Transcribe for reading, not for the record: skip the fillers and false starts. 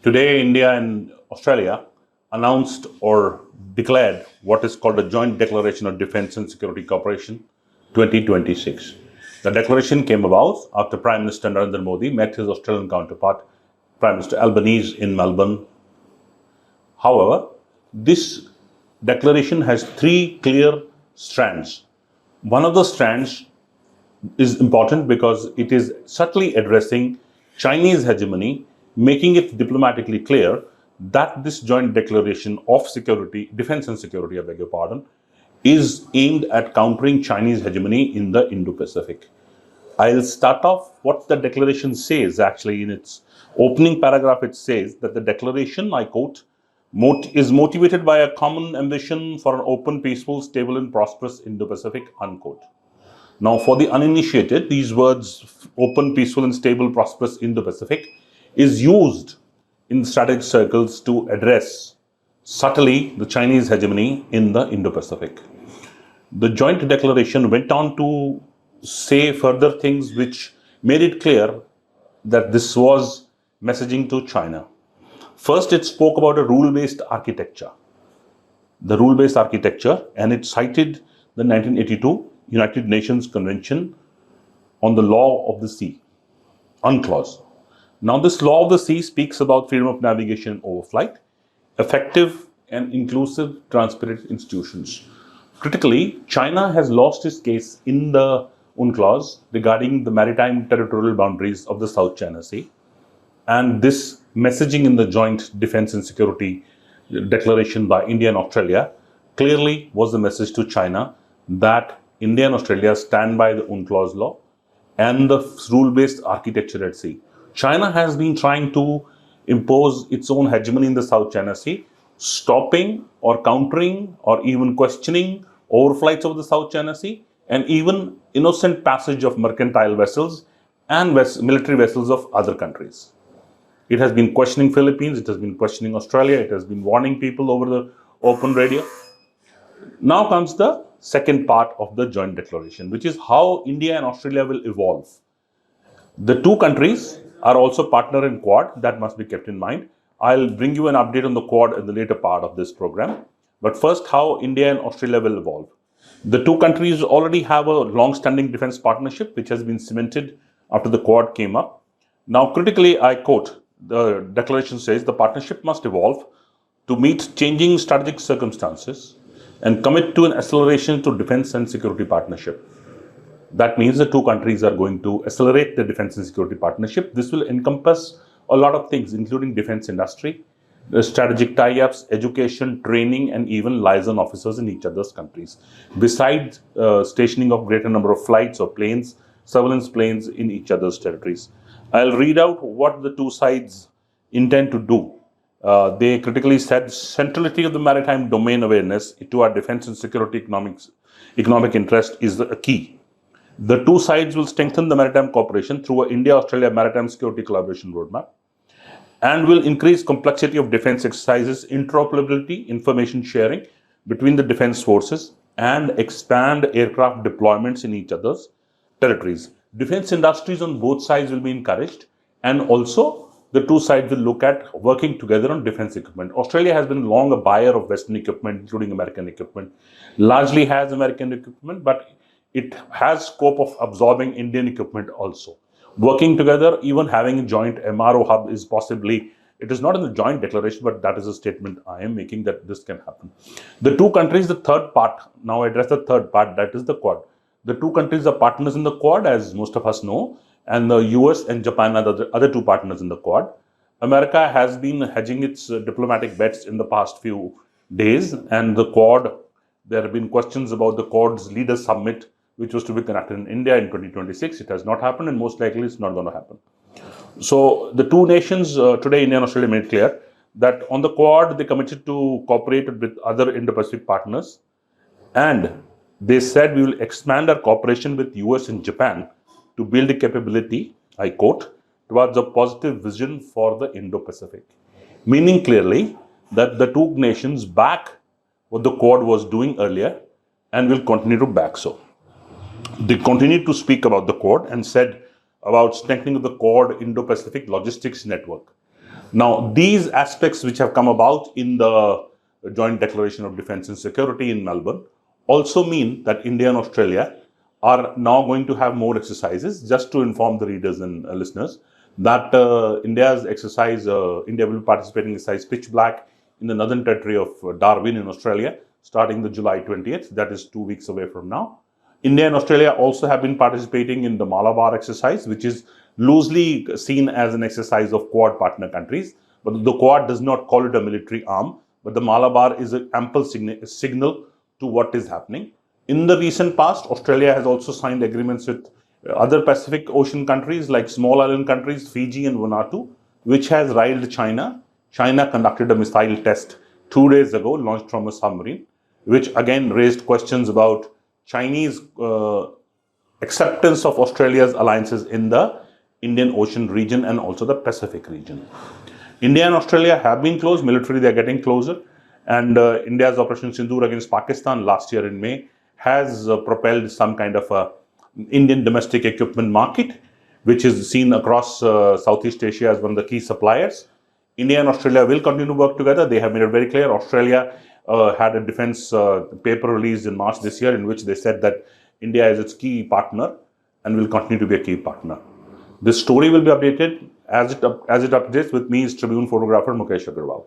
Today, India and Australia announced or declared what is called a Joint Declaration of Defence and Security Cooperation 2026. The declaration came about after Prime Minister Narendra Modi met his Australian counterpart, Prime Minister Albanese, in Melbourne. However, this declaration has three clear strands. One of the strands is important because it is subtly addressing Chinese hegemony, making it diplomatically clear that this joint declaration of security, defense and security, I beg your pardon, is aimed at countering Chinese hegemony in the Indo-Pacific. I'll start off what the declaration says. Actually, in its opening paragraph, it says that the declaration, I quote, is motivated by a common ambition for an open, peaceful, stable and prosperous Indo-Pacific, unquote. Now, for the uninitiated, these words, open, peaceful and stable, prosperous Indo-Pacific, is used in strategic circles to address subtly the Chinese hegemony in the Indo-Pacific. The joint declaration went on to say further things which made it clear that this was messaging to China. First, it spoke about a rule-based architecture. The rule-based architecture, and it cited the 1982 United Nations Convention on the Law of the Sea, UNCLOS. Now, this Law of the Sea speaks about freedom of navigation and overflight, effective and inclusive, transparent institutions. Critically, China has lost its case in the UNCLOS regarding the maritime territorial boundaries of the South China Sea. And this messaging in the joint defense and security declaration by India and Australia clearly was the message to China that India and Australia stand by the UNCLOS law and the rule-based architecture at sea. China has been trying to impose its own hegemony in the South China Sea, stopping or countering or even questioning overflights of the South China Sea and even innocent passage of mercantile vessels and military vessels of other countries. It has been questioning Philippines, it has been questioning Australia, it has been warning people over the open radio. Now comes the second part of the joint declaration, which is how India and Australia will evolve. The two countries are also partner in Quad, that must be kept in mind. I'll bring you an update on the Quad in the later part of this program. But first, how India and Australia will evolve. The two countries already have a long-standing defense partnership, which has been cemented after the Quad came up. Now, critically, I quote, the declaration says the partnership must evolve to meet changing strategic circumstances and commit to an acceleration to defense and security partnership. That means the two countries are going to accelerate the defense and security partnership. This will encompass a lot of things, including defense industry, the strategic tie-ups, education, training, and even liaison officers in each other's countries. Besides stationing of greater number of flights or planes, surveillance planes in each other's territories. I'll read out what the two sides intend to do. They critically said centrality of the maritime domain awareness to our defense and security economic interest is the key. The two sides will strengthen the maritime cooperation through an India-Australia Maritime Security Collaboration Roadmap and will increase complexity of defense exercises, interoperability, information sharing between the defense forces and expand aircraft deployments in each other's territories. Defense industries on both sides will be encouraged, and also the two sides will look at working together on defense equipment. Australia has been long a buyer of Western equipment, including American equipment, largely has American equipment, but it has scope of absorbing Indian equipment also. Working together, even having a joint MRO hub is possibly, it is not in the joint declaration, but that is a statement I am making that this can happen. The two countries, the third part, now I address the third part, that is the Quad. The two countries are partners in the Quad, as most of us know, and the US and Japan are the other two partners in the Quad. America has been hedging its diplomatic bets in the past few days, and the Quad, there have been questions about the Quad's Leaders Summit, which was to be conducted in India in 2026. It has not happened, and most likely it's not going to happen. So the two nations, today India and Australia made clear that on the Quad, they committed to cooperate with other Indo-Pacific partners, and they said we will expand our cooperation with US and Japan to build a capability, I quote, towards a positive vision for the Indo-Pacific. Meaning clearly that the two nations back what the Quad was doing earlier and will continue to back so. They continued to speak about the Quad and said about strengthening of the Quad Indo-Pacific logistics network. Now, these aspects which have come about in the Joint Declaration of Defence and Security in Melbourne also mean that India and Australia are now going to have more exercises. Just to inform the readers and listeners that India's exercise, India will be participating in exercise Pitch Black in the Northern Territory of Darwin in Australia, starting the July 20th. That is 2 weeks away from now. India and Australia also have been participating in the Malabar exercise, which is loosely seen as an exercise of Quad partner countries. But the Quad does not call it a military arm, but the Malabar is an ample signal to what is happening. In the recent past, Australia has also signed agreements with other Pacific Ocean countries like small island countries, Fiji and Vanuatu, which has riled China. China conducted a missile test 2 days ago, launched from a submarine, which again raised questions about Chinese acceptance of Australia's alliances in the Indian Ocean region and also the Pacific region. India and Australia have been close. Militarily, they are getting closer. And India's Operation Sindoor against Pakistan last year in May has propelled some kind of a Indian domestic equipment market, which is seen across Southeast Asia as one of the key suppliers. India and Australia will continue to work together. They have made it very clear. Australia had a defense paper released in March this year in which they said that India is its key partner and will continue to be a key partner. This story will be updated as it updates. With me is Tribune photographer Mukesh Agarwal.